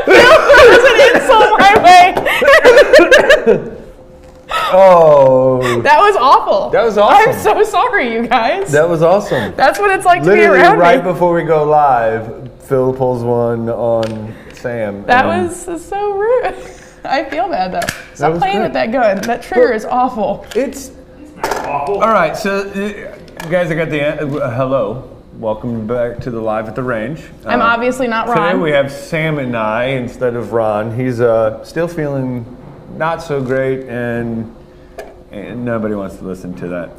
There's an insult my way. Oh. That was awful. That was awesome. I'm so sorry, you guys. That was awesome. That's what it's like to Literally, be around right me. before we go live, Phil pulls one on Sam. That was so rude. I feel bad though. Stop playing great. with that gun. That trigger is awful. It's awful. all right. So, guys, I got the hello. Welcome back to the Live at the Range. I'm obviously not Today Ron. we have Sam and I instead of Ron. He's still feeling not so great, and nobody wants to listen to that.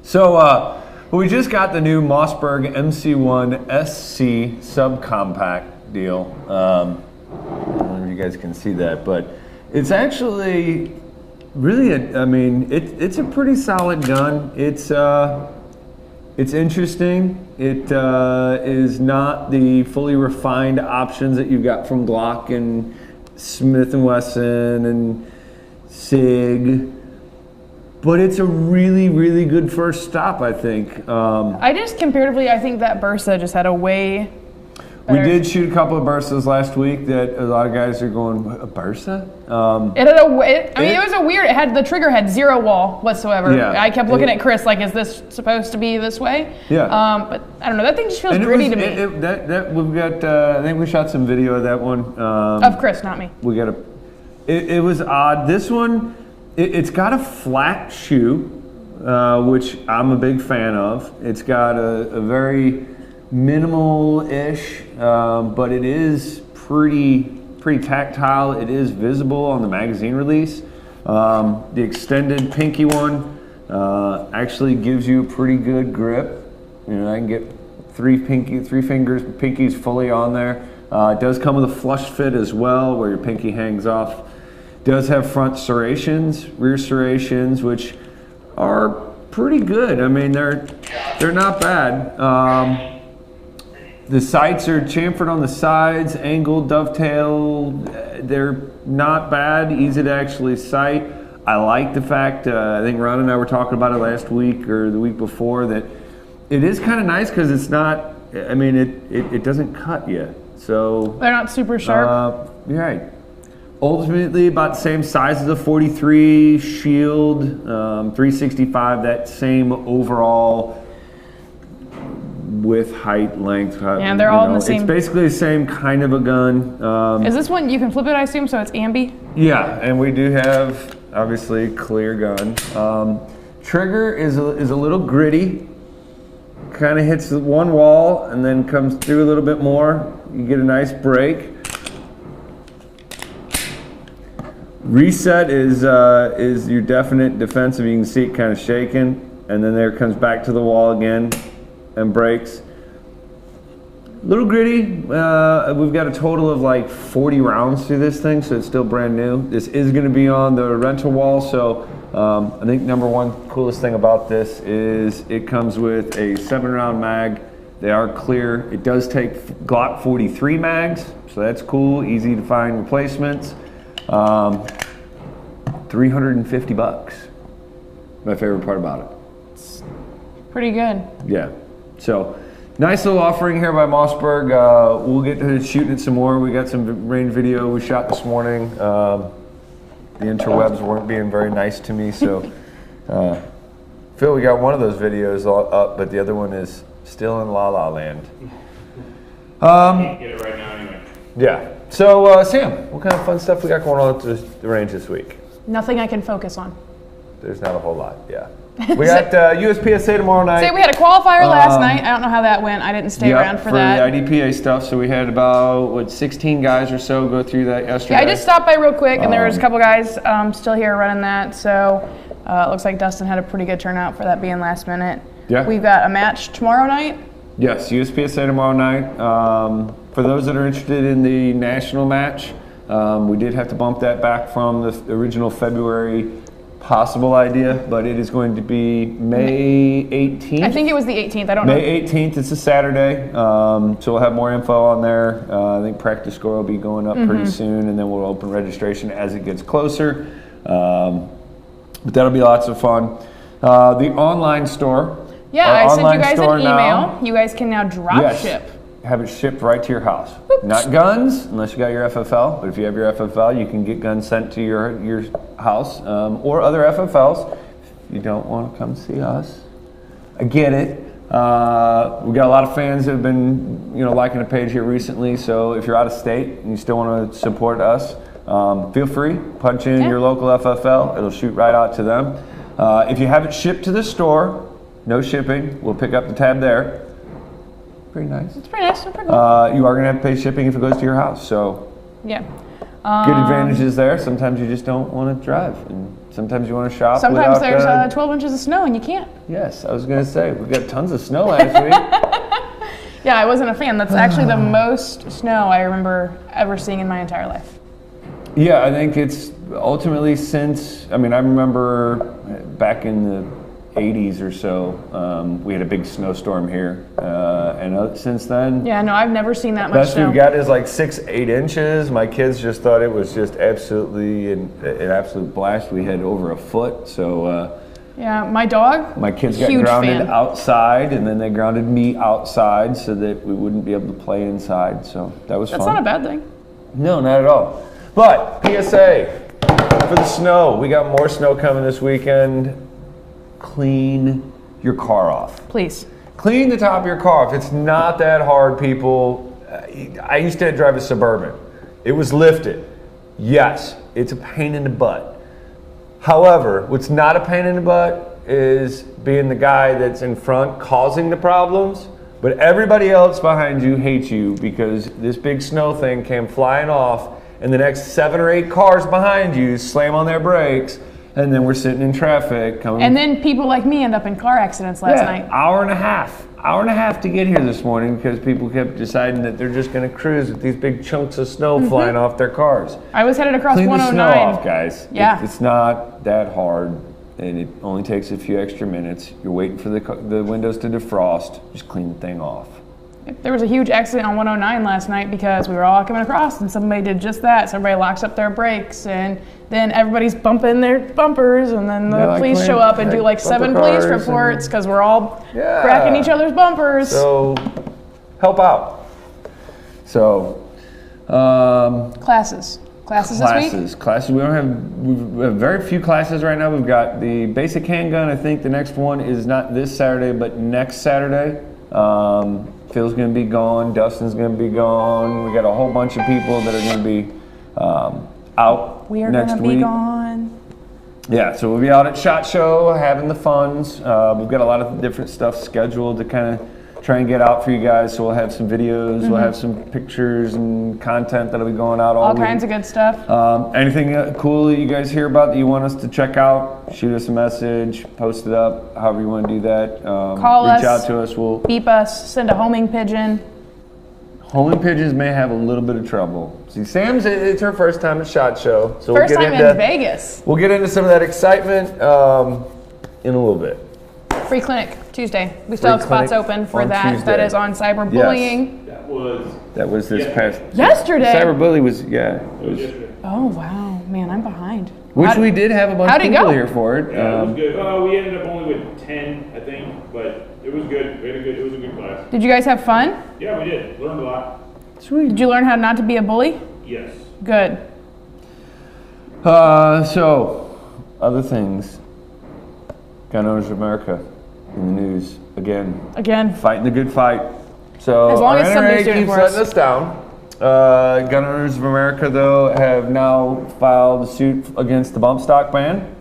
So we just got the new Mossberg MC1sc Subcompact deal. I don't know if you guys can see that, but it's actually really, it's a pretty solid gun. It's interesting. It is not the fully refined options that you got from Glock and Smith & Wesson and SIG, but it's a really, really good first stop, I think. I think that Bursa just had a way We did shoot a couple of Bursas last week that a lot of guys are going, a Bursa? The trigger had zero wall whatsoever. Yeah. I kept looking at Chris like, is this supposed to be this way? Yeah. But I don't know, that thing just feels gritty to me. We've got, I think we shot some video of that one. Of Chris, not me. It was odd. This one, it's got a flat shoe, which I'm a big fan of. It's got a very minimal-ish, but it is pretty tactile. It is visible on the magazine release. The extended pinky one actually gives you a pretty good grip. You know, I can get three pinkies fully on there. It does come with a flush fit as well, where your pinky hangs off. It does have front serrations, rear serrations, which are pretty good. I mean, they're not bad. The sights are chamfered on the sides, angled, dovetail. They're not bad, easy to actually sight. I like the fact, I think Ron and I were talking about it last week or the week before, that it is kind of nice because it's not, I mean, it doesn't cut you. So They're not super sharp. you're right. Ultimately about the same size as a 43 Shield, 365, that same overall width, height, length. Yeah, they're all in the same. It's basically the same kind of a gun. Is this one, you can flip it, I assume, so it's ambi? Yeah, and we do have, obviously, clear gun. Trigger is a little gritty. Kind of hits one wall and then comes through a little bit more. You get a nice break. Reset is your definite defensive. You can see it kind of shaking, and then there it comes back to the wall again and breaks. A little gritty. We've got a total of like 40 rounds through this thing, so it's still brand new. This is going to be on the rental wall, so I think number one coolest thing about this is it comes with a 7-round mag. They are clear. It does take Glock 43 mags, so that's cool. Easy to find replacements. $350. My favorite part about it. It's pretty good. Yeah. So, nice little offering here by Mossberg. We'll get to shooting it some more. We got some rain video we shot this morning. The interwebs weren't being very nice to me, so Phil, we got one of those videos up, but the other one is still in La La Land. Can't get it right now anyway. Yeah. So, Sam, what kind of fun stuff we got going on at the range this week? Nothing I can focus on. There's not a whole lot, yeah. We got USPSA tomorrow night. Say we had a qualifier last night. I don't know how that went. I didn't stay around for that. the IDPA stuff. So we had about 16 guys or so go through that yesterday. Yeah, I just stopped by real quick, and there was a couple guys still here running that. So it looks like Dustin had a pretty good turnout for that being last minute. Yeah. We've got a match tomorrow night. Yes, USPSA tomorrow night. For those that are interested in the national match, we did have to bump that back from the original February possible idea, but it is going to be May 18th. I think it was the 18th. I don't know. May 18th. It's a Saturday, so we'll have more info on there. I think practice score will be going up pretty soon, and then we'll open registration as it gets closer. But that'll be lots of fun. The online store. Yeah, I sent you guys an email. You guys can now drop ship. Have it shipped right to your house. Woo. Not guns, unless you got your FFL. But if you have your FFL, you can get guns sent to your house or other FFLs. If you don't want to come see us, I get it. We got a lot of fans that have been, liking the page here recently. So if you're out of state and you still want to support us, feel free. Punch in your local FFL. It'll shoot right out to them. If you have it shipped to the store, no shipping. We'll pick up the tab there. Pretty nice. It's pretty nice. Pretty cool. You are going to have to pay shipping if it goes to your house. So yeah. Good advantages there. Sometimes you just don't want to drive. And sometimes you want to shop. Sometimes there's 12 inches of snow and you can't. Yes, I was going to say, we got tons of snow last week. Yeah, I wasn't a fan. That's actually the most snow I remember ever seeing in my entire life. Yeah, I think it's ultimately I remember back in the 80s or so, we had a big snowstorm here. And since then... Yeah, no, I've never seen that much snow. Best we've got is like 6-8 inches. My kids just thought it was just absolutely an absolute blast. We had over a foot, so... yeah, my dog, my kids got grounded outside, and then they grounded me outside so that we wouldn't be able to play inside. So that was fun. That's not a bad thing. No, not at all. But PSA for the snow. We got more snow coming this weekend. Clean your car off. Please. Clean the top of your car off. It's not that hard, people. I used to drive a Suburban. It was lifted. Yes, it's a pain in the butt. However, what's not a pain in the butt is being the guy that's in front causing the problems, but everybody else behind you hates you because this big snow thing came flying off and the next 7 or 8 cars behind you slam on their brakes, and then we're sitting in traffic. And then people like me end up in car accidents last night. Hour and a half to get here this morning because people kept deciding that they're just going to cruise with these big chunks of snow flying off their cars. I was headed across Clean 109. the snow off, guys. Yeah. It's not that hard, and it only takes a few extra minutes. You're waiting for the windows to defrost. Just clean the thing off. There was a huge accident on 109 last night because we were all coming across and somebody did just that. Somebody locks up their brakes and then everybody's bumping their bumpers and then the police show up and do like 7 police reports because we're all cracking each other's bumpers. So help out. So classes this week? Classes. We have very few classes right now. We've got the basic handgun. I think the next one is not this Saturday, but next Saturday. Phil's going to be gone. Dustin's going to be gone. We got a whole bunch of people that are going to be out we are next going to be gone. Yeah, so we'll be out at SHOT Show having the funds. We've got a lot of different stuff scheduled to kind of try and get out for you guys. So we'll have some videos, we'll have some pictures and content that'll be going out all week. Kinds of good stuff. Anything cool that you guys hear about that you want us to check out, shoot us a message, post it up, however you want to do that. Call us. Reach out to us. We'll beep us. Send a homing pigeon. Homing pigeons may have a little bit of trouble. See, it's her first time at SHOT Show. So first time in Vegas. We'll get into some of that excitement in a little bit. Free clinic Tuesday. We still have spots open for that. Tuesday. That is on cyberbullying. Yes. That was this past yesterday. Cyberbully was yesterday. Oh wow, man, I'm behind. Which we did have a bunch of people here for it. Yeah, it was good. We ended up only with 10, I think, but it was good. It was a good class. Did you guys have fun? Yeah, we did. Learned a lot. Sweet. Did you learn how not to be a bully? Yes. Good. So, other things. Gun Owners of America in the news again. Fighting the good fight. So as long as somebody's doing keeps letting us down. Gun Owners of America, though, have now filed a suit against the bump stock ban.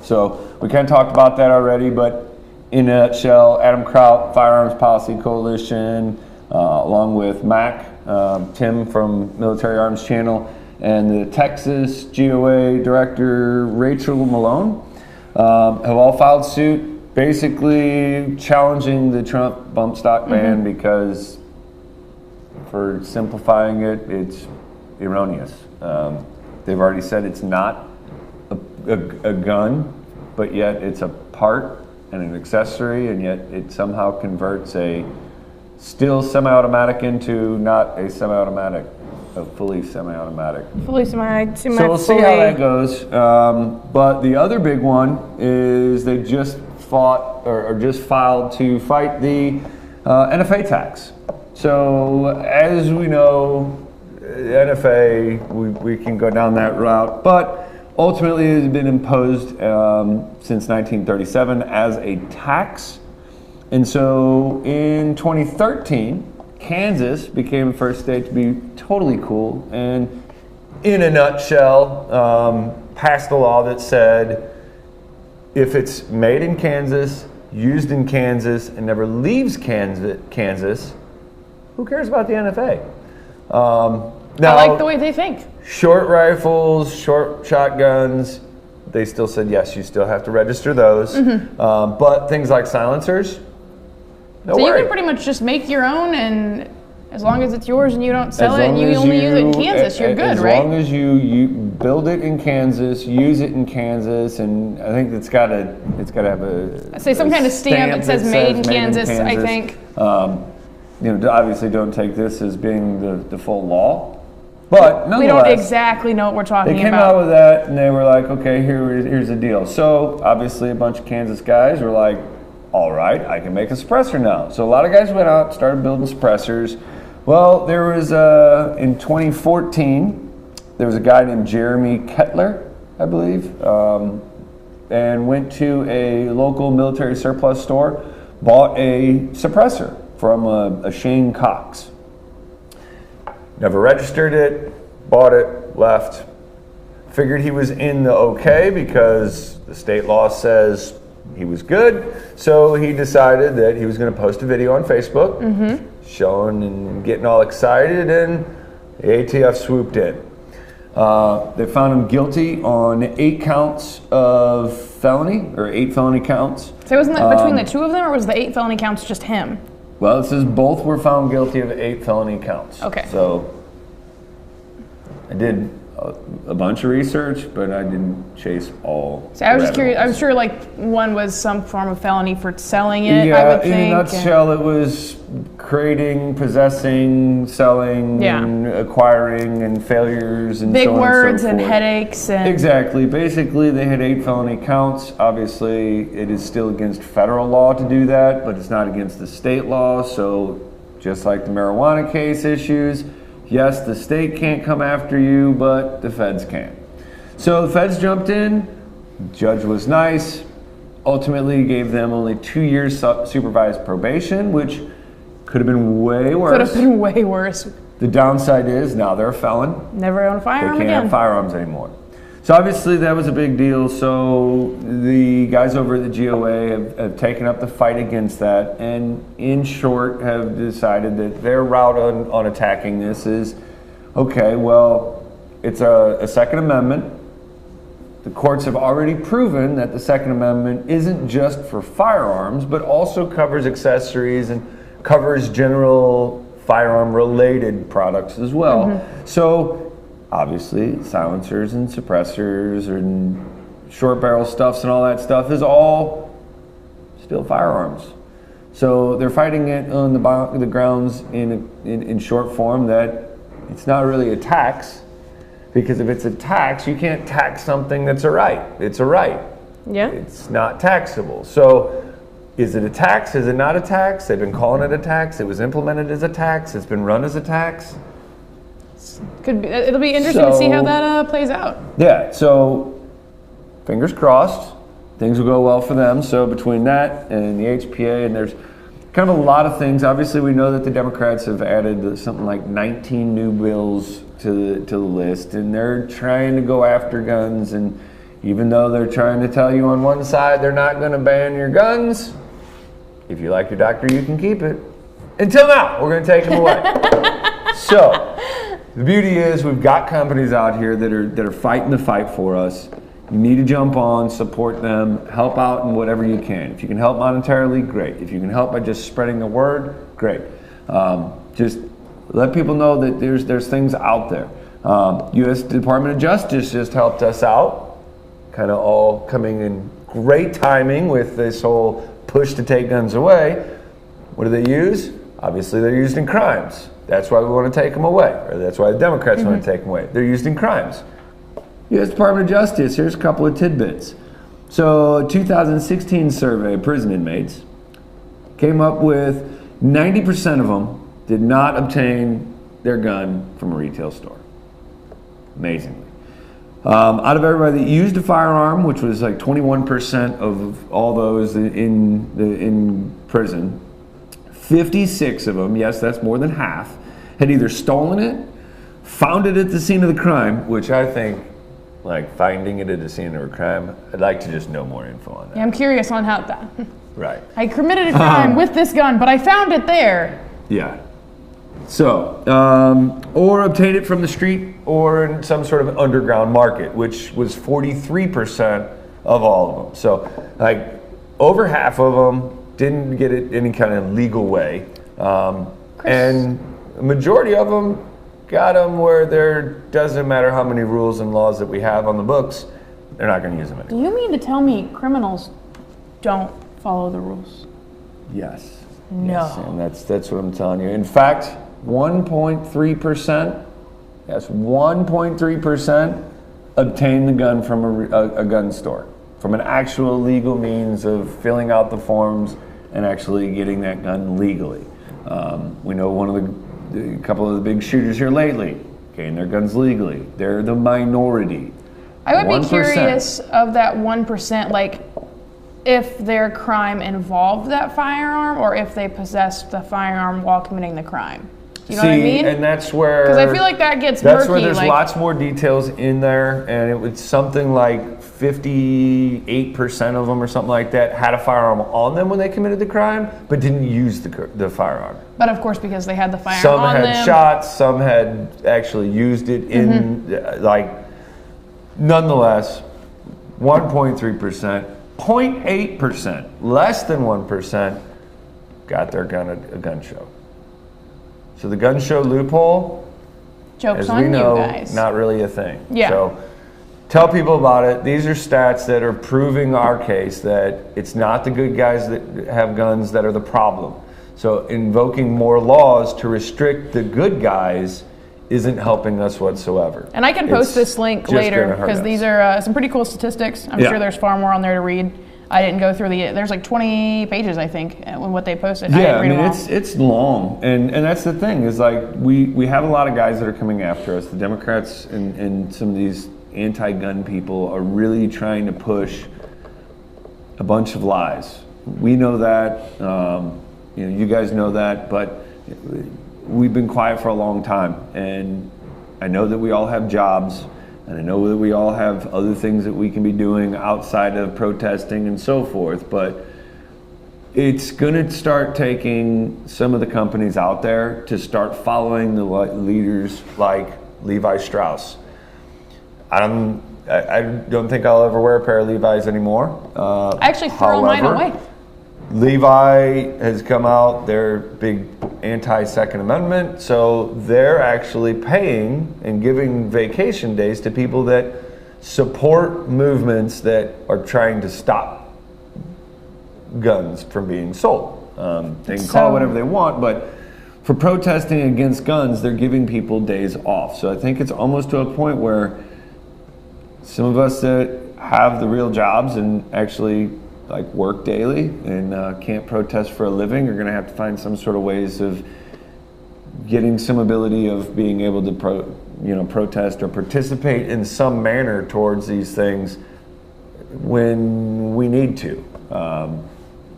So we kind of talked about that already, but in a nutshell, Adam Kraut, Firearms Policy Coalition, along with Mac, Tim from Military Arms Channel, and the Texas GOA Director Rachel Malone have all filed suit, basically challenging the Trump bump stock ban because, for simplifying it, it's erroneous. They've already said it's not a gun, but yet it's a part and an accessory, and yet it somehow converts a still semi-automatic into not a semi-automatic, a fully semi-automatic. So we'll see how that goes. But the other big one is they just filed to fight the NFA tax. So as we know, the NFA, we can go down that route, but ultimately it has been imposed since 1937 as a tax. And so in 2013, Kansas became the first state to be totally cool and, in a nutshell, passed a law that said if it's made in Kansas, used in Kansas, and never leaves Kansas, who cares about the NFA? Now, I like the way they think. Short rifles, short shotguns, they still said yes, you still have to register those. But things like silencers, no So worry. you can pretty much just make your own, and as long as it's yours and you don't sell it and you only use it in Kansas, you're good, right? As long as you build it in Kansas, use it in Kansas, and I think it's got to have a Say some kind of stamp that says made in Kansas, I think. Obviously don't take this as being the full law, but nonetheless, We don't exactly know what we're talking they came about. out with that, and they were like, okay, here's the deal. So obviously a bunch of Kansas guys were like, all right, I can make a suppressor now. So a lot of guys went out, started building suppressors. Well, there was, in 2014, there was a guy named Jeremy Kettler, I believe, and went to a local military surplus store, bought a suppressor from a Shane Cox. Never registered it, bought it, left. Figured he was in the okay because the state law says he was good. So he decided that he was going to post a video on Facebook, showing and getting all excited, and the ATF swooped in. They found him guilty on 8 counts of felony, or 8 felony counts. So wasn't that between the two of them, or was the 8 felony counts just him? Well, it says both were found guilty of 8 felony counts. Okay. So I did a bunch of research, but I didn't chase all. So I was just curious. I'm evidence. sure like one was some form of felony for selling it, I Yeah, would think. in a nutshell, it was creating, possessing, selling, and acquiring, and failures, and big so on words and so and forth. headaches and Exactly. Basically, they had 8 felony counts. Obviously, it is still against federal law to do that, but it's not against the state law. So, just like the marijuana case issues, yes, the state can't come after you, but the feds can. So the feds jumped in. The judge was nice. Ultimately, gave them only 2 years supervised probation, which could have been way worse. could have been way worse. The downside is now they're a felon. Never own a They firearm can't again. have firearms anymore. So obviously that was a big deal. So the guys over at the GOA have taken up the fight against that, and in short have decided that their route on attacking this is, okay, well, it's a Second Amendment. The courts have already proven that the Second Amendment isn't just for firearms, but also covers accessories and covers general firearm-related products as well. So obviously, silencers and suppressors and short barrel stuffs and all that stuff is all still firearms. So they're fighting it on the grounds in short form that it's not really a tax, because if it's a tax, you can't tax something that's a right. It's a right. Yeah. It's not taxable. So is it a tax? Is it not a tax? They've been calling it a tax. It was implemented as a tax. It's been run as a tax. Could be. It'll be interesting to see how that plays out. Yeah, so fingers crossed, things will go well for them. So between that and the HPA, and there's kind of a lot of things. Obviously, we know that the Democrats have added something like 19 new bills to the list, and they're trying to go after guns. And even though they're trying to tell you on one side they're not going to ban your guns, if you like your doctor, you can keep it. Until now, we're going to take them away. So the beauty is we've got companies out here that are fighting the fight for us. You need to jump on, support them, help out in whatever you can. If you can help monetarily, great. If you can help by just spreading the word, great. Just let people know that there's things out there. U.S. Department of Justice just helped us out, kind of all coming in great timing with this whole push to take guns away. What do they use? Obviously, they're used in crimes. That's why we want to take them away, or that's why the Democrats want to take them away. They're used in crimes. U.S. Department of Justice, here's a couple of tidbits. So a 2016 survey of prison inmates came up with 90% of them did not obtain their gun from a retail store. Amazingly. Out of everybody that used a firearm, which was like 21% of all those in prison, 56 of them, yes, that's more than half, had either stolen it, found it at the scene of the crime, which I think, like finding it at the scene of a crime, I'd like to just know more info on that. Yeah, I'm curious on how that. Right. I committed a crime with this gun, but I found it there. Yeah. So, or obtain it from the street or in some sort of underground market, which was 43% of all of them. So, like, over half of them didn't get it any kind of legal way. And a majority of them got them where there doesn't matter how many rules and laws that we have on the books, they're not going to use them anymore. Do you mean to tell me criminals don't follow the rules? Yes. No. Yes, and that's what I'm telling you. In fact, 1.3%, yes, 1.3% obtain the gun from a gun store, from an actual legal means of filling out the forms and actually getting that gun legally. We know a couple of the big shooters here lately gained their guns legally. They're the minority. I would 1%. be curious of that 1%, like if their crime involved that firearm or if they possessed the firearm while committing the crime. You know what I mean? And that's where... Because I feel like that gets that's murky. Where there's like, lots more details in there, and it was something like 58% of them or something like that had a firearm on them when they committed the crime, but didn't use the firearm. But of course, because they had the firearm some on them. Some had shots, some had actually used it in, nonetheless, 1.3%, 0.8%, less than 1%, got their gun at a gun show. So the gun show loophole, Joke's as on we know, you guys. not really a thing. Yeah. So tell people about it. These are stats that are proving our case that it's not the good guys that have guns that are the problem. So invoking more laws to restrict the good guys isn't helping us whatsoever. And I can post this link later because these are some pretty cool statistics. I'm sure there's far more on there to read. I didn't go through there's like 20 pages, I think, what they posted. Yeah, I mean, it's long. And that's the thing is like we have a lot of guys that are coming after us. The Democrats and some of these anti-gun people are really trying to push a bunch of lies. We know that, you guys know that, but we've been quiet for a long time. And I know that we all have jobs. And I know that we all have other things that we can be doing outside of protesting and so forth, but it's going to start taking some of the companies out there to start following the leaders like Levi Strauss. I don't think I'll ever wear a pair of Levi's anymore. I actually threw mine away. Levi has come out, they're big anti-Second Amendment, so they're actually paying and giving vacation days to people that support movements that are trying to stop guns from being sold. They can call it whatever they want, but for protesting against guns, they're giving people days off. So I think it's almost to a point where some of us that have the real jobs and actually like work daily and can't protest for a living are going to have to find some sort of ways of getting some ability of being able to protest or participate in some manner towards these things when we need to,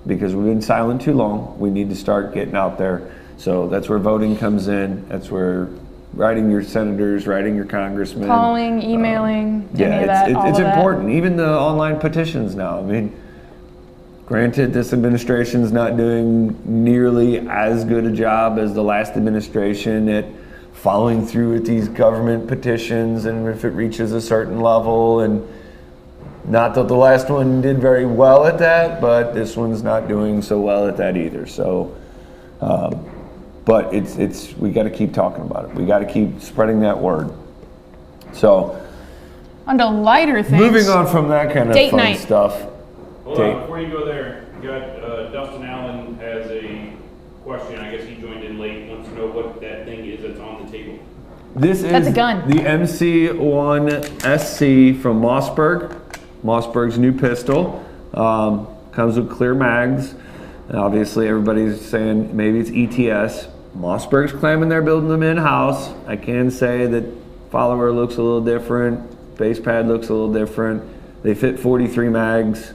because we've been silent too long. We need to start getting out there. So that's where voting comes in. That's where writing your senators, writing your congressmen, calling, emailing, any of that. It's important. Even the online petitions now. I mean, granted, this administration's not doing nearly as good a job as the last administration at following through with these government petitions, and if it reaches a certain level, and not that the last one did very well at that, but this one's not doing so well at that either. So, but we got to keep talking about it. We got to keep spreading that word. So, on to lighter things. Moving on from that kind of fun stuff. Hold on, before you go there, you got Dustin Allen has a question. I guess he joined in late. Wants to know what that thing is that's on the table. That's a gun. The MC1sc from Mossberg. Mossberg's new pistol. Comes with clear mags. And obviously, everybody's saying maybe it's ETS. Mossberg's claiming they're building them in-house. I can say that follower looks a little different. Base pad looks a little different. They fit 43 mags.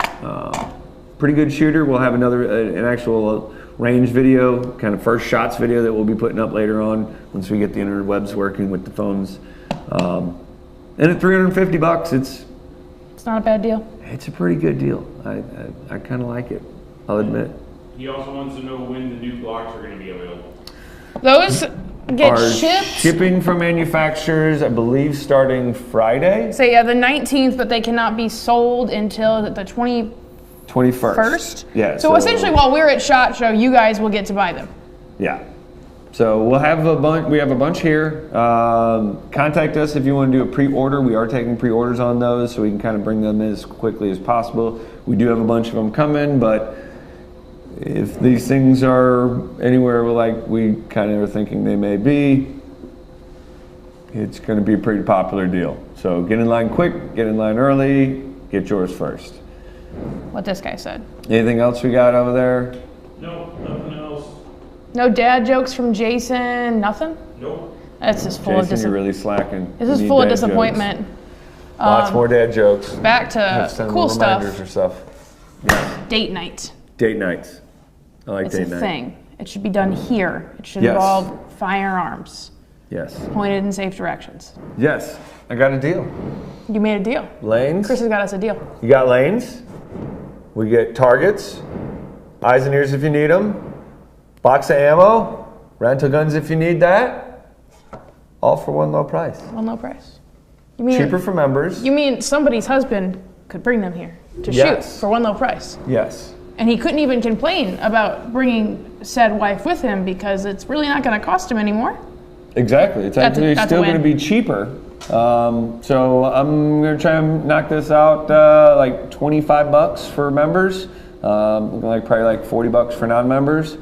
Pretty good shooter. We'll have an actual range video, kind of first shots video that we'll be putting up later on once we get the interwebs working with the phones. And at $350, it's not a bad deal. It's a pretty good deal. I kind of like it, I'll admit. He also wants to know when the new blocks are going to be available. Those get Are shipped. shipping from manufacturers, I believe, starting Friday. So yeah, the 19th, but they cannot be sold until the 21st. Yeah. So essentially, while we're at SHOT Show, you guys will get to buy them. Yeah. So we'll have a bunch. We have a bunch here. Contact us if you want to do a pre-order. We are taking pre-orders on those, so we can kind of bring them as quickly as possible. We do have a bunch of them coming, but if these things are anywhere like we kind of are thinking they may be, it's going to be a pretty popular deal. So get in line quick, get in line early, get yours first. What this guy said. Anything else we got over there? No, nothing else. No dad jokes from Jason, nothing? Nope. That's just full of Jason, you're really slacking. This You is need full of dad disappointment. jokes. Lots more dad jokes. Back Have to some cool reminders stuff. or stuff. Yes. Date night. Date nights. I like It's date a night. thing. It should be done here. It should Yes. involve firearms Yes. pointed in safe directions. Yes. I got a deal. You made a deal. Lanes. Chris has got us a deal. You got lanes. We get targets. Eyes and ears if you need them. Box of ammo. Rental guns if you need that. All for one low price. One low price. You mean Cheaper for members. You mean somebody's husband could bring them here to Yes. shoot for one low price? Yes. And he couldn't even complain about bringing said wife with him because it's really not going to cost him anymore. Exactly. It's That's a- actually that's a still going to win. be cheaper. So I'm going to try and knock this out like $25 for members. Like probably like $40 for non-members.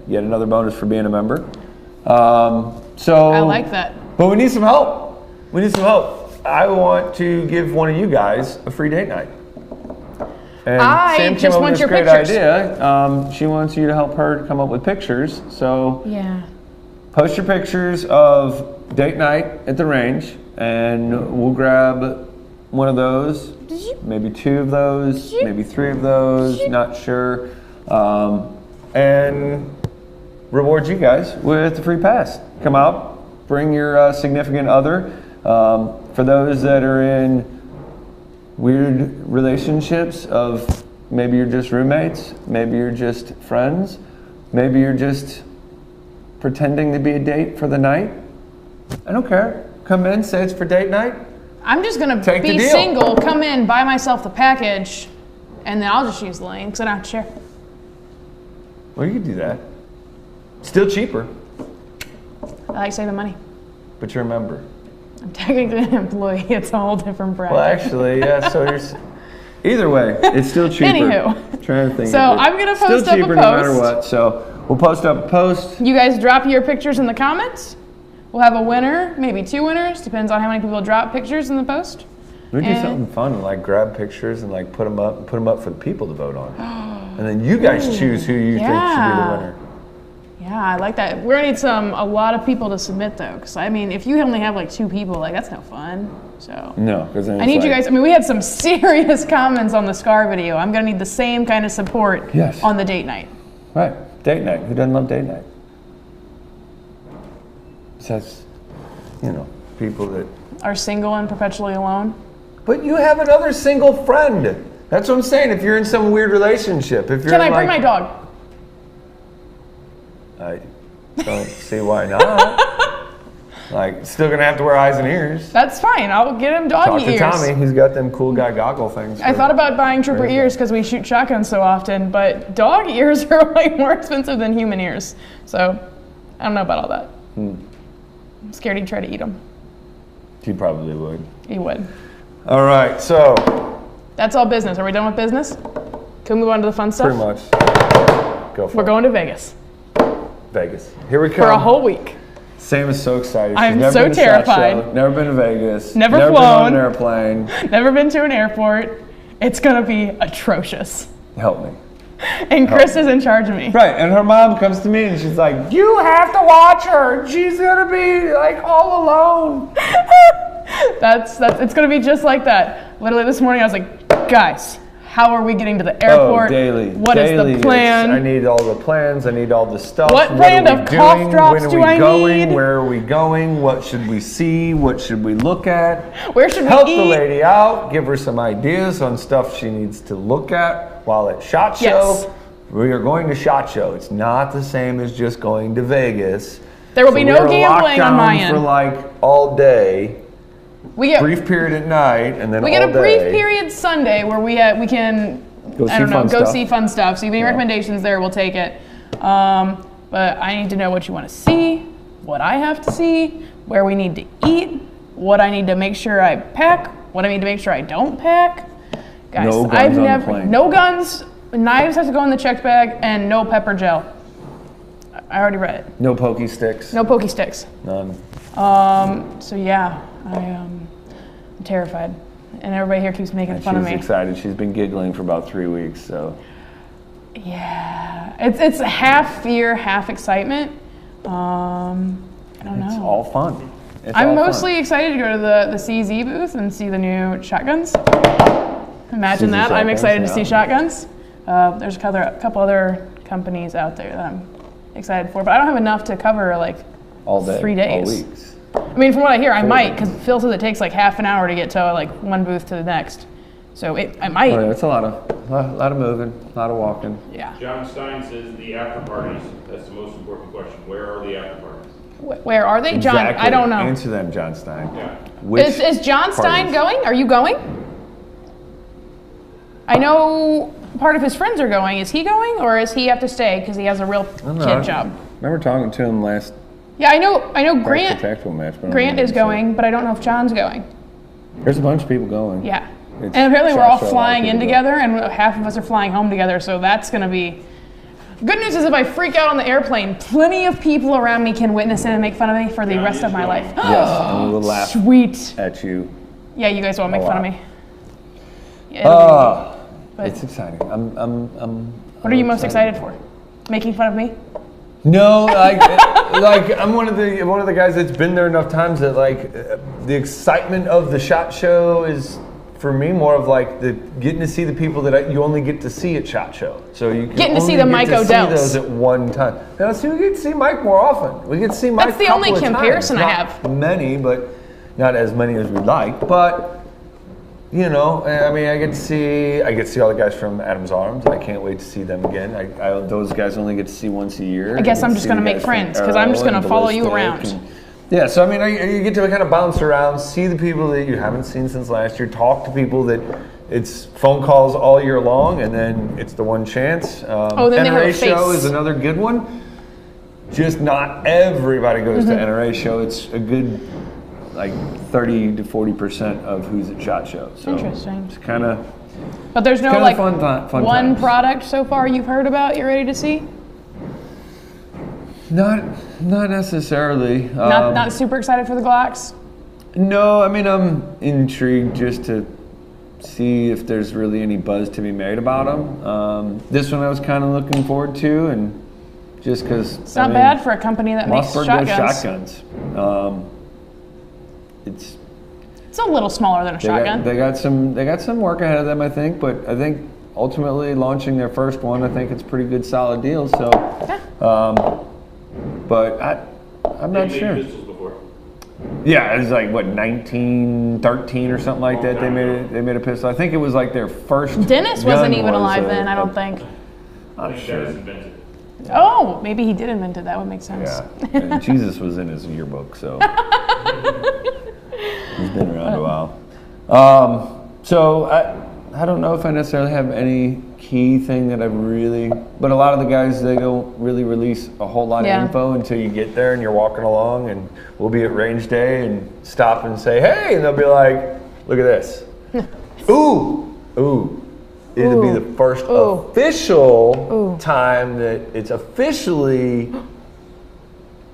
Yet another bonus for being a member. So I like that. But we need some help. We need some help. I want to give one of you guys a free date night. And I Sam came just up want with this your great pictures. idea. She wants you to help her come up with pictures. So Yeah. post your pictures of date night at the range, and we'll grab one of those, maybe two of those, maybe three of those, not sure, and reward you guys with a free pass. Come out, bring your significant other. For those that are in weird relationships of maybe you're just roommates, maybe you're just friends, maybe you're just pretending to be a date for the night. I don't care. Come in, say it's for date night. I'm just going to Take the be deal. single, come in, buy myself the package, and then I'll just use the lane because I don't have to share. Well, you could do that. Still cheaper, I like saving money. but you're a member. I'm technically an employee. It's a whole different bracket. Well, actually, yeah. So either way, it's still cheaper. Anywho. Trying to think. So of it. I'm gonna Still post up a cheaper no matter post. what. So we'll post up a post. You guys drop your pictures in the comments. We'll have a winner, maybe two winners. Depends on how many people drop pictures in the post. We do And- something fun, like grab pictures and like put them up for the people to vote on, and then you guys choose who you think should be the yeah. winner. Yeah, I like that. We're gonna need a lot of people to submit though, because I mean, if you only have like two people, like that's no fun. So No, because I need you guys. I mean, we had some serious comments on the Scar video. I'm gonna need the same kind of support Yes. on the date night. Right, date night. Who doesn't love date night? Besides, people that. Are single and perpetually alone. But you have another single friend. That's what I'm saying. If you're in some weird relationship, if you're Can I in, bring like, my dog? I don't see why not. Like, still gonna have to wear eyes and ears. That's fine. I'll get him Talk doggy to ears. Tommy. He's got them cool guy goggle things. I for- thought about buying trooper Very ears because we shoot shotguns so often, but dog ears are like more expensive than human ears. So I don't know about all that. I'm scared he'd try to eat them. He probably would. He would. All right, so That's all business. Are we done with business? Can we move on to the fun stuff? pretty much. Go for We're it. going to Vegas Vegas. Here we come. for a whole week. Sam is so excited. She's I'm never so been to SHOT terrified. Show, never been to Vegas. Never Been on flown. an airplane. Never been to an airport. It's going to be atrocious. Help me. And Chris is in charge of me. Right, and her mom comes to me and she's like, you have to watch her. She's gonna be like all alone. That's it's gonna be just like that. Literally this morning I was like, guys, how are we getting to the airport? Oh, daily. What is the plan? I need all the plans. I need all the stuff. What brand of cough drops do I need? Where are we going? What should we see? What should we look at? Where should we Help eat? the lady out. Give her some ideas on stuff she needs to look at while at SHOT Show. Yes. We are going to SHOT Show. It's not the same as just going to Vegas. There will be no gambling on my end. For like all day. We get brief period at night, and then we get a brief period Sunday where we can go see fun stuff. So if you have any recommendations there, we'll take it. But I need to know what you want to see, what I have to see, where we need to eat, what I need to make sure I pack, what I need to make sure I don't pack. Guys, no guns on the plane. No guns. Knives have to go in the checked bag, and no pepper gel. I already read it. No pokey sticks. No pokey sticks. None. So yeah, I'm terrified, and everybody here keeps making fun of me. She's excited. She's been giggling for about 3 weeks, so. Yeah, it's half fear, half excitement. I don't know. It's all fun. I'm mostly excited to go to the CZ booth and see the new shotguns. Imagine that. I'm excited to see shotguns. There's a couple other companies out there that I'm excited for, but I don't have enough to cover like all day, 3 days. all weeks. I mean, from what I hear, I might, because Phil says it takes like half an hour to get to like one booth to the next. So I might. Oh, yeah, it's a lot of moving, a lot of walking. Yeah. John Stein says the after parties. That's the most important question. Where are the after parties? Where are they, John? Exactly. I don't know. Answer them, John Stein. Yeah. Is John Stein going? Are you going? I know part of his friends are going. Is he going, or does he have to stay because he has a real kid job? I remember talking to him last. Yeah, I know. Grant. Match, Grant is going, but I don't know if John's going. There's a bunch of people going. Yeah, and apparently we're all flying in together, and half of us are flying home together. So that's going to be. Good news is if I freak out on the airplane, plenty of people around me can witness it and make fun of me for the rest of my life. Yes, and we'll laugh Sweet. at you. Yeah, you guys won't make fun of me. Yeah, it's exciting. What are you most excited for? Making fun of me? No, like I'm one of the guys that's been there enough times that like the excitement of the SHOT Show is for me more of like the getting to see the people that you only get to see at SHOT Show. So you can getting to see the Mike Odells. See those at one time. Now, see, we get to see Mike more often. We get to see Mike. That's the only comparison I have. Many, but not as many as we'd like. But you know, I mean, I get to see all the guys from Adam's Arms. I can't wait to see them again. Those guys only get to see once a year. I guess I'm just going to make friends because I'm just going to follow you around. Yeah, so I mean, you get to kind of bounce around, see the people that you haven't seen since last year, talk to people that it's phone calls all year long, and then it's the one chance. Then they have a face. NRA show is another good one. Just not everybody goes to NRA show. It's a good like 30 to 40% of who's at SHOT Show. So interesting. It's kind of. But there's no like fun one times. Product so far you've heard about you're ready to see? Not necessarily. Not super excited for the Glocks? No, I mean I'm intrigued just to see if there's really any buzz to be made about them. This one I was kind of looking forward to, and just because it's not bad for a company that makes shotguns. Mossberg shotguns. It's a little smaller than a shotgun. They got some work ahead of them, I think, but I think ultimately launching their first one, I think it's a pretty good solid deal. So, but I'm not sure. Pistols before. Yeah, it was like what 1913 or something like that. They made a pistol. I think it was like their first. Dennis wasn't even alive then. I don't think. I'm sure. Dennis invented it. Oh, maybe he did invent it. That would make sense. Yeah, and Jesus was in his yearbook, so he's been around a while. So I don't know if I necessarily have any key thing that I've really, but a lot of the guys, they don't really release a whole lot of info until you get there and you're walking along, and we'll be at range day and stop and say, hey, and they'll be like, look at this. Ooh. It'll be the first official time that it's officially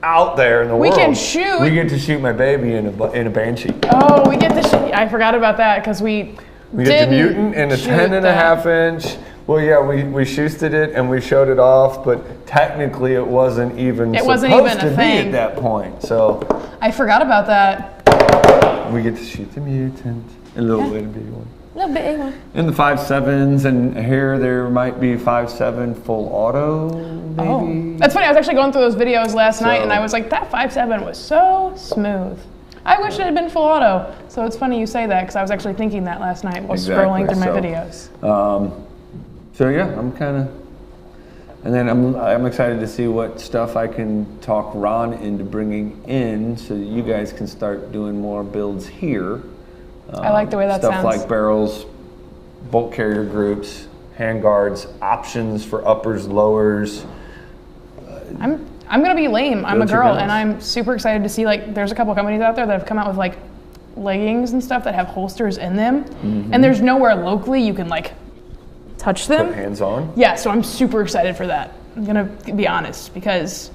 out there in the world. We can shoot. We get to shoot my baby in a Banshee. We get to shoot. I forgot about that because we get the Mutant in a 10.5 inch Well, yeah, we shoosted it and we showed it off, but technically it wasn't even supposed to be at that point. So I forgot about that. we get to shoot the mutant, a little bitty one. Little big one. In the 5.7s, and here there might be 5.7 full auto, maybe. Oh, that's funny. I was actually going through those videos last night, and I was like, that 5.7 was so smooth. I wish it had been full auto. So it's funny you say that, because I was actually thinking that last night while scrolling through my videos. So yeah, I'm kind of, and then I'm excited to see what stuff I can talk Ron into bringing in, so that you guys can start doing more builds here. I like the way that stuff sounds. Like barrels, bolt carrier groups, handguards, options for uppers, lowers. I'm gonna be lame. I'm a girl, and I'm super excited to see, like, there's a couple companies out there that have come out with like leggings and stuff that have holsters in them, and there's nowhere locally you can like touch them. Put hands on. Yeah, so I'm super excited for that. I'm gonna be honest, because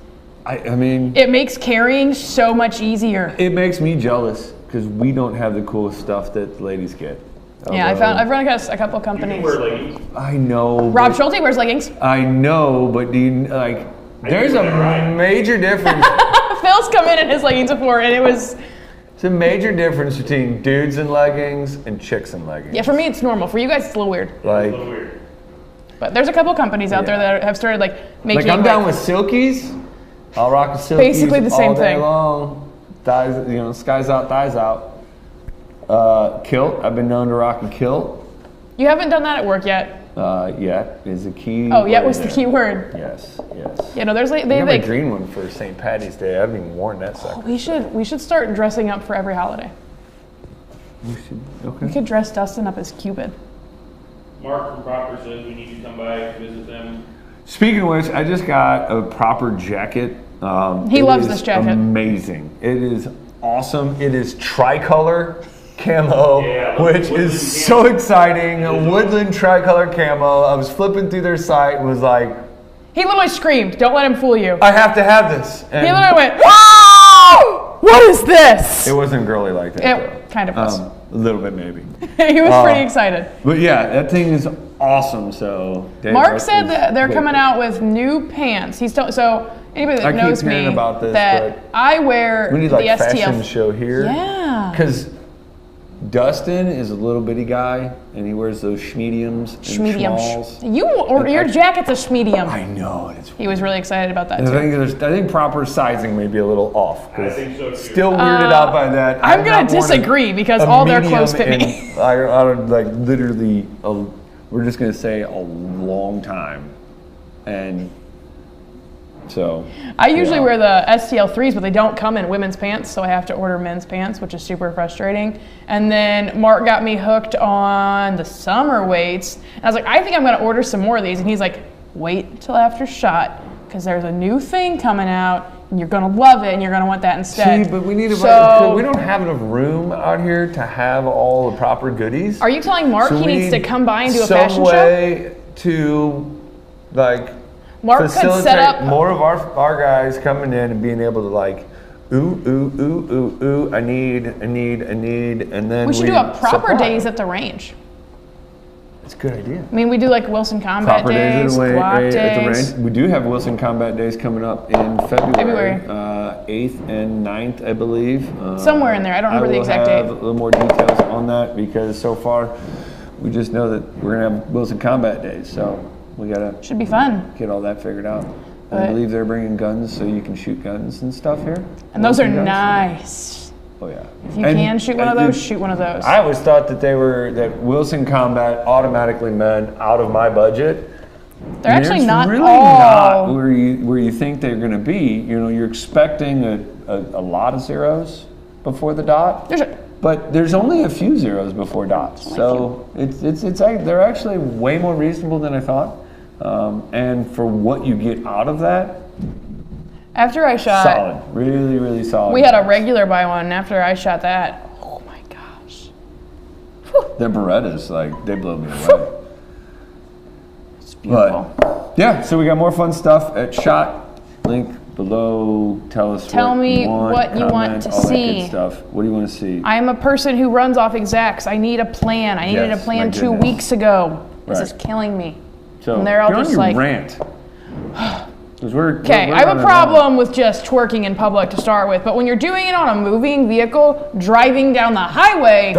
I mean, it makes carrying so much easier. It makes me jealous because we don't have the cool stuff that the ladies get. Yeah, I've run across a couple companies. You can wear leggings. I know. Rob Schulte wears leggings. I know, but do you, like, there's a major difference. Phil's come in his leggings before, and it's a major difference between dudes in leggings and chicks in leggings. Yeah, for me it's normal. For you guys it's a little weird. Like, but there's a couple companies out there that have started like making. Like I'm down with silkies. I'll rock a silkies basically the same all day thing. long. Thighs, skies out, thighs out. Kilt. I've been known to rock a kilt. You haven't done that at work yet. Yet is the key. Oh, yet was the key word. Yes. Yeah, no, there's like I they got have my like. green one for St. Patty's Day. I haven't even worn that sucker. We should start dressing up for every holiday. We should. Okay. We could dress Dustin up as Cupid. Mark from Proper says we need to come by and visit them. Speaking of which, I just got a Proper jacket. He loves this jacket. Amazing. It is awesome. It is tricolor camo, which is so exciting. A woodland tricolor camo. I was flipping through their site and was like, He literally screamed, "Don't let him fool you." I have to have this. And He literally went, "Whoa! What is this?" it wasn't girly like that. It kind of was. A little bit maybe. He was pretty excited. But yeah, that thing is awesome. So Dave Mark said that they're coming out with new pants. So anybody that knows me, about this, that I wear we need like the fashion STL. show here. Yeah. Because Dustin is a little bitty guy, and he wears those schmediums and schmalls. Your jacket's a schmedium. I know. He was really excited about that too. I think proper sizing may be a little off. I think so too. Still weirded out by that. I'm going to disagree because all their clothes fit me. I would like literally, we're just going to say a long time. And so. I usually wear the STL3s, but they don't come in women's pants, so I have to order men's pants, which is super frustrating. And then Mark got me hooked on the summer weights. And I was like, I think I'm going to order some more of these. And he's like, wait till after SHOT, because there's a new thing coming out, and you're going to love it, and you're going to want that instead. See, but we need to we don't have enough room out here to have all the proper goodies. Are you telling Mark he needs to come by and do a fashion some show? way to, like, Mark could set up more of our guys coming in and being able to, like, I need, and then we should do a proper days at the range. It's a good idea. I mean, we do like Wilson Combat Proper days, Glock at the days. range. We do have Wilson Combat Days coming up in February. 8th and 9th, I believe. Somewhere in there. I don't remember the exact I date. will have a little more details on that because so far we just know that we're going to have Wilson Combat Days. So we got to should be fun. Get all that figured out. I believe they're bringing guns so you can shoot guns and stuff here. And those are nice. Oh yeah. If you can shoot one of those, shoot one of those. I always thought that Wilson Combat automatically meant out of my budget. They're actually not really all not where you think they're going to be. You know, you're expecting a lot of zeros before the dot. But there's only a few zeros before dots, so they're actually way more reasonable than I thought. And for what you get out of that, after I shot, solid, really, really solid. We had a regular buy one, and after I shot that, oh my gosh, their Berettas, like, they blow me away. It's beautiful. But yeah, so we got more fun stuff at SHOT. Link below. Tell me what you want to all that see. good stuff. What do you want to see? I'm a person who runs off exacts. I need a plan. I needed a plan 2 weeks ago. This is killing me. So And they're all get just on your like- rant. Okay, I have a problem with just twerking in public to start with, but when you're doing it on a moving vehicle, driving down the highway,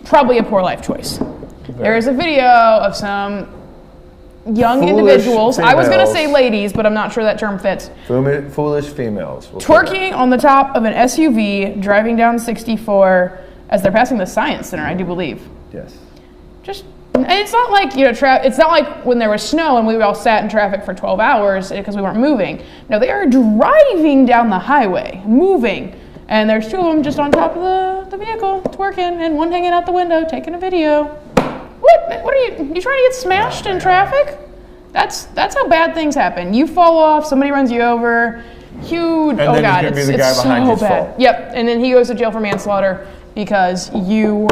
probably a poor life choice. There is a video of some young Foolish individuals. I was going to females. say ladies, but I'm not sure that term fits. Foolish females. Twerking on the top of an SUV, driving down 64 as they're passing the Science Center, I do believe. Yes. Just, and it's not like, you know, it's not like when there was snow and we all sat in traffic for 12 hours because we weren't moving. No, they are driving down the highway, moving. And there's two of them just on top of the vehicle, twerking, and one hanging out the window, taking a video. What are you trying to get smashed in traffic? That's how bad things happen. You fall off, somebody runs you over, huge, And oh then God, it's it's gonna be the guy behind so you's bad. fault. Yep, and then he goes to jail for manslaughter because you...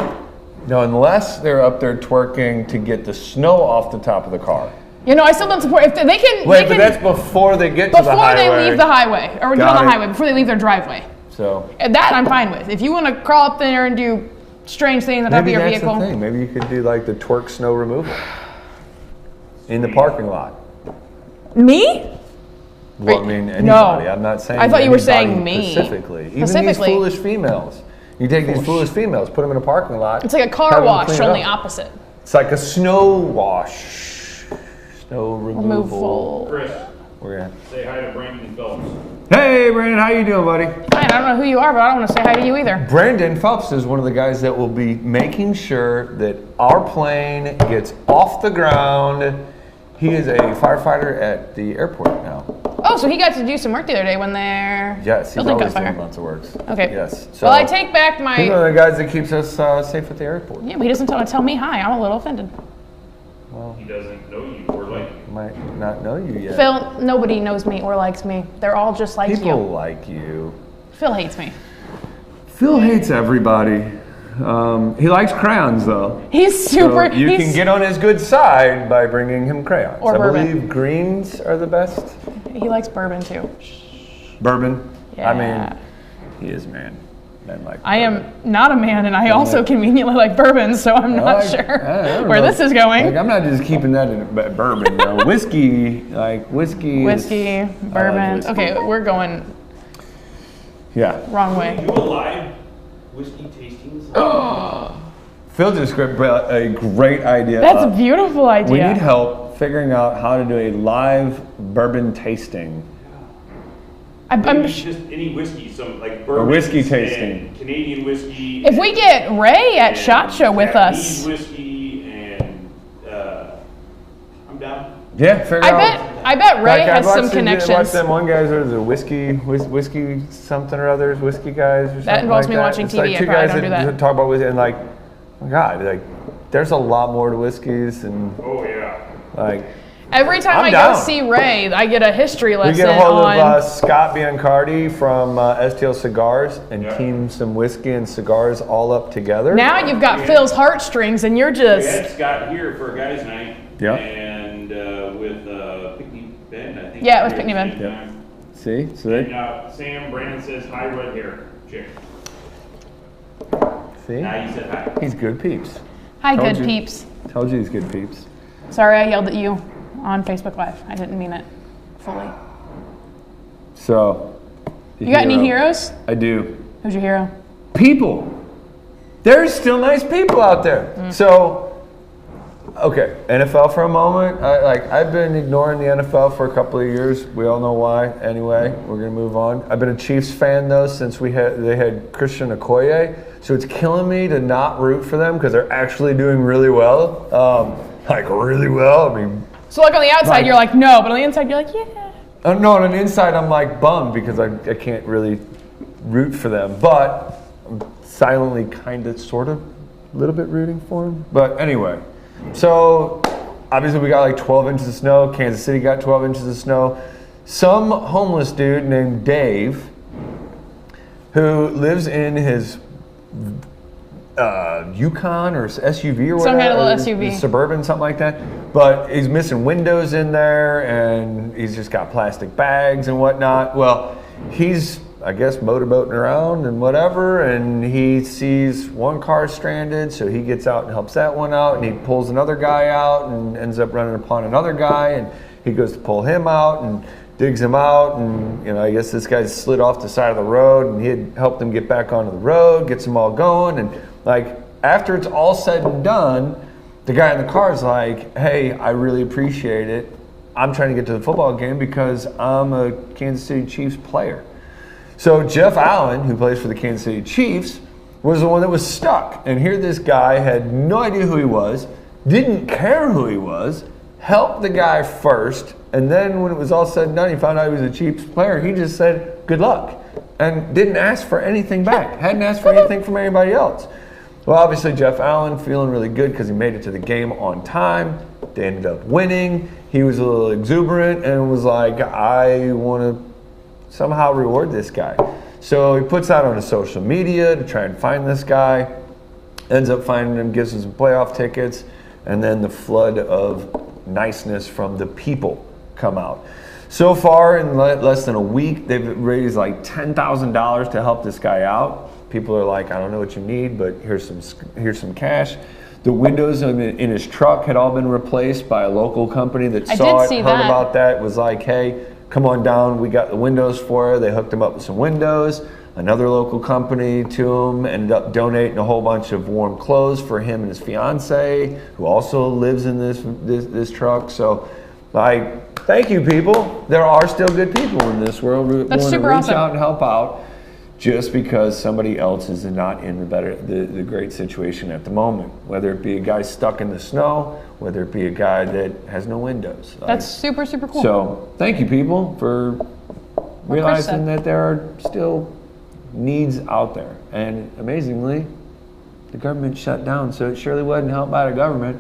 No, unless they're up there twerking to get the snow off the top of the car. You know, I still don't support, if they can... Wait, they but can, that's before they get to the highway. before they leave the highway, or not Got the it. highway, before they leave their driveway. So And that I'm fine with. If you want to crawl up there and do strange things on top of maybe your that's vehicle. the thing. Maybe you could do like the twerk snow removal in the parking lot. Me? Well, I mean, anybody. No. I'm not saying I thought you were saying anybody me. Specifically. Even Specifically. these foolish females. You take these foolish females, put them in a parking lot. It's like a have car them wash, clean it only up. opposite. It's like a snow wash. Snow removal. Chris, We're gonna... say hi to Brandon Phelps. Hey, Brandon, how you doing, buddy? Fine, I don't know who you are, but I don't want to say hi to you either. Brandon Phelps is one of the guys that will be making sure that our plane gets off the ground. He is a firefighter at the airport now. Oh, so he got to do some work the other day when their Yes, he's building always caught doing fire. lots of works. Okay. Yes. So Well, I take back he's one my... of the guys that keeps us safe at the airport. Yeah, but he doesn't tell me hi. I'm a little offended. He doesn't know you or like you. Might not know you yet. Phil, nobody knows me or likes me. They're all just like People you. like you. Phil hates me. Phil hates everybody. He likes crayons, though. He's super... So you can get on his good side by bringing him crayons. Or I bourbon. believe greens are the best. He likes bourbon, too. Bourbon. I Yeah. mean, he is man. Men like I bourbon. am not a man, and I also convenently like bourbon, so I'm not I sure don't where know. this is going. Like, I'm not just keeping that in bourbon, though. Whiskey, like whiskey. Whiskey, bourbon. whiskey. Okay, we're going Yeah. wrong way. Do a live whiskey tastings. Phil just brought a great idea. That's up. a beautiful idea. We need help figuring out how to do a live bourbon tasting. I'm Maybe just any whiskey, some like bourbon. whiskey tasting. Canadian whiskey. if we get Ray at and SHOT Show with Japanese us, whiskey and I'm down. Yeah, figure out. I bet Ray Like, has I've some watched connections. them one guys are the whiskey something or others, whiskey guys or something. That involves like me that. watching It's TV. Like I two probably guys don't do that. talk about whiskey and like, oh my God, like there's a lot more to whiskeys and Oh yeah. like. Every time I'm I down. go see Ray, I get a history We lesson get a hold on. of Scott Biancardi from STL Cigars and Yeah. team some whiskey and cigars all up together. Now you've got Phil's heartstrings, and you're We just. had Scott here for a guys' night. Yeah. And with Pickney Ben, I think. Yeah, it was Pickney Ben. Yeah. See, so And they Sam Brandon says hi, red hair chick. see, Now you said hi. he's good peeps. Hi, Told good you. peeps. Told you he's good peeps. Sorry, I yelled at you on Facebook Live. I didn't mean it fully. So, the You got any hero. heroes? I do. Who's your hero? People. There's still nice people out there. So, okay, NFL for a moment. I've been ignoring the NFL for a couple of years. We all know why. Anyway, we're gonna move on. I've been a Chiefs fan though since they had Christian Okoye. So it's killing me to not root for them because they're actually doing really well. Like really well. I mean, So, like on the outside, Like- you're like, no, but on the inside, you're like, yeah. no, on the inside I'm like bummed because I can't really root for them. But I'm silently kind of, sort of, a little bit rooting for them. But anyway, so obviously we got like 12 inches of snow. Kansas City got 12 inches of snow. Some homeless dude named Dave, who lives in his Yukon or SUV or whatever. Some kind of little or SUV. Suburban, something like that. But he's missing windows in there and he's just got plastic bags and whatnot. Well, he's I guess, motorboating around and whatever, and he sees one car stranded, so he gets out and helps that one out, and he pulls another guy out and ends up running upon another guy, and he goes to pull him out and digs him out, and I guess this guy slid off the side of the road, and he had helped him get back onto the road, gets them all going, and like after it's all said and done, the guy in the car is like, hey, I really appreciate it. I'm trying to get to the football game because I'm a Kansas City Chiefs player. So Jeff Allen, who plays for the Kansas City Chiefs, was the one that was stuck. And here this guy had no idea who he was, didn't care who he was, helped the guy first, and then when it was all said and done, he found out he was a Chiefs player. He just said, good luck, and didn't ask for anything back. Hadn't asked for anything from anybody else. Well, obviously Jeff Allen feeling really good because he made it to the game on time. They ended up winning. He was a little exuberant and was like, I want to somehow reward this guy. So he puts out on his social media to try and find this guy, ends up finding him, gives him some playoff tickets, and then the flood of niceness from the people come out. So far, in less than a week, they've raised like $10,000 to help this guy out. People are like, I don't know what you need, but here's some cash. The windows in his truck had all been replaced by a local company that saw it, heard about that, was like, hey, come on down, we got the windows for you. They hooked him up with some windows. Another local company to him ended up donating a whole bunch of warm clothes for him and his fiance, who also lives in this truck. So, like, thank you, people. There are still good people in this world who want to reach out and help out, just because somebody else is not in the great situation at the moment. Whether it be a guy stuck in the snow, whether it be a guy that has no windows. That's super, super cool. So thank you, people, for realizing that there are still needs out there. And amazingly, the government shut down, so it surely wasn't helped by the government.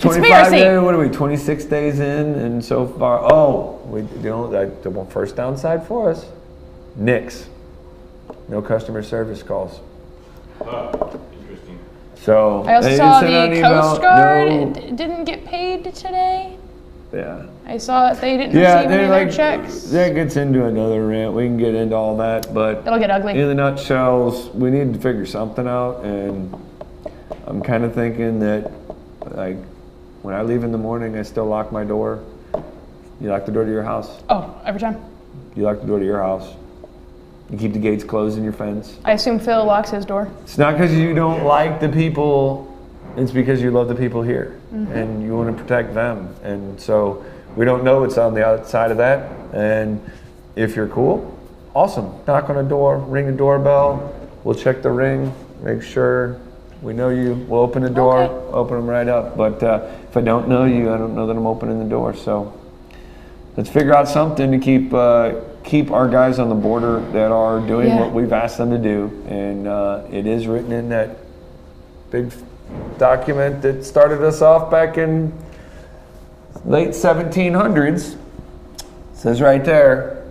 25 days, what are we, 26 days in, and so far, the first downside for us, nix. No customer service calls. Interesting. So I also saw the Coast Guard didn't get paid today. Yeah. I saw they didn't receive any of their checks. That gets into another rant. We can get into all that, but it'll get ugly. In the nutshells, we need to figure something out, and I'm kind of thinking that, like, when I leave in the morning, I still lock my door. You lock the door to your house. Oh, every time? You lock the door to your house. You keep the gates closed in your fence. I assume Phil locks his door. It's not because you don't like the people, it's because you love the people here. Mm-hmm. And you want to protect them. And so we don't know what's on the outside of that. And if you're cool, awesome. Knock on a door, ring a doorbell. We'll check the ring, make sure we know you. We'll open the door, open them right up. But if I don't know you, I don't know that I'm opening the door. So let's figure out something to keep our guys on the border that are doing what we've asked them to do. And it is written in that big document that started us off back in late 1700s. It says right there,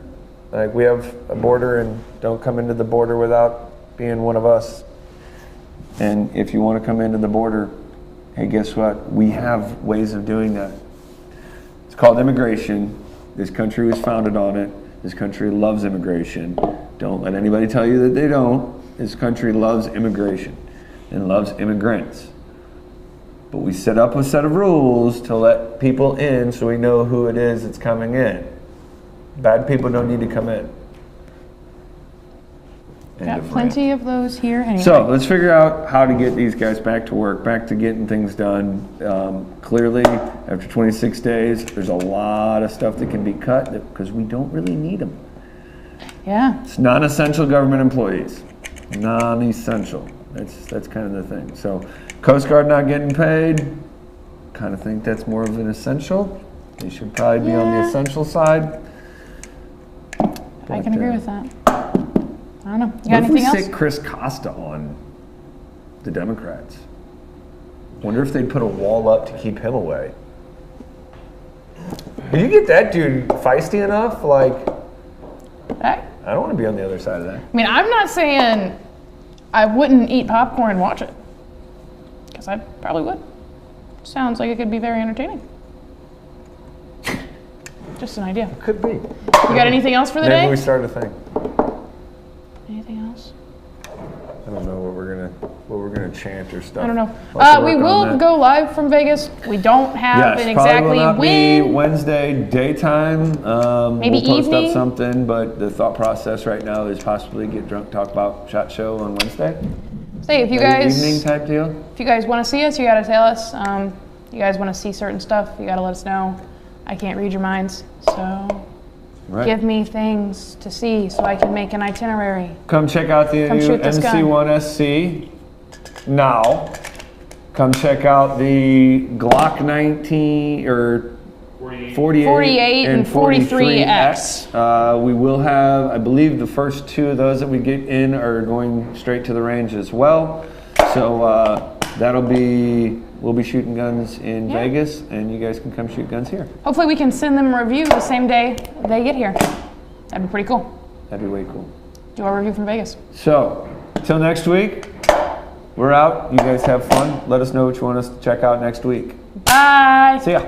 like, we have a border and don't come into the border without being one of us. And if you want to come into the border, hey, guess what? We have ways of doing that. It's called immigration. This country was founded on it. This country loves immigration. Don't let anybody tell you that they don't. This country loves immigration and loves immigrants. But we set up a set of rules to let people in so we know who it is that's coming in. Bad people don't need to come in. Got plenty of those here anyway. So let's figure out how to get these guys back to work, back to getting things done. Clearly, after 26 days, there's a lot of stuff that can be cut because we don't really need them. Yeah. It's non-essential government employees. Non-essential. That's kind of the thing. So Coast Guard not getting paid, kind of think that's more of an essential. They should probably be on the essential side. I can agree with that. I don't know. You got anything else? What if we sit Chris Costa on the Democrats? Wonder if they'd put a wall up to keep him away. Did you get that dude feisty enough? Like, I don't want to be on the other side of that. I mean, I'm not saying I wouldn't eat popcorn and watch it, because I probably would. Sounds like it could be very entertaining. Just an idea. Could be. You got anything else for the Maybe day? we start a thing. Anything else? I don't know what we're gonna chant or stuff. I don't know. We'll have to We work on will that. go live from Vegas. We don't have Yes, an probably exactly will not when. be Wednesday daytime. Maybe we'll post evening? up something, but the thought process right now is possibly get drunk, talk about SHOT Show on Wednesday. Say, if you Late guys evening type deal. if you guys want to see us, you got to tell us. You guys want to see certain stuff, you got to let us know. I can't read your minds, so Right. give me things to see so I can make an itinerary. Come check out the Come new shoot this gun. MC1sc now. Come check out the Glock 19 or 48 and 43X. We will have, I believe, the first two of those that we get in are going straight to the range as well. So we'll be shooting guns in Vegas, and you guys can come shoot guns here. Hopefully we can send them a review the same day they get here. That'd be pretty cool. That'd be way cool. Do our review from Vegas. So, till next week, we're out. You guys have fun. Let us know what you want us to check out next week. Bye. See ya.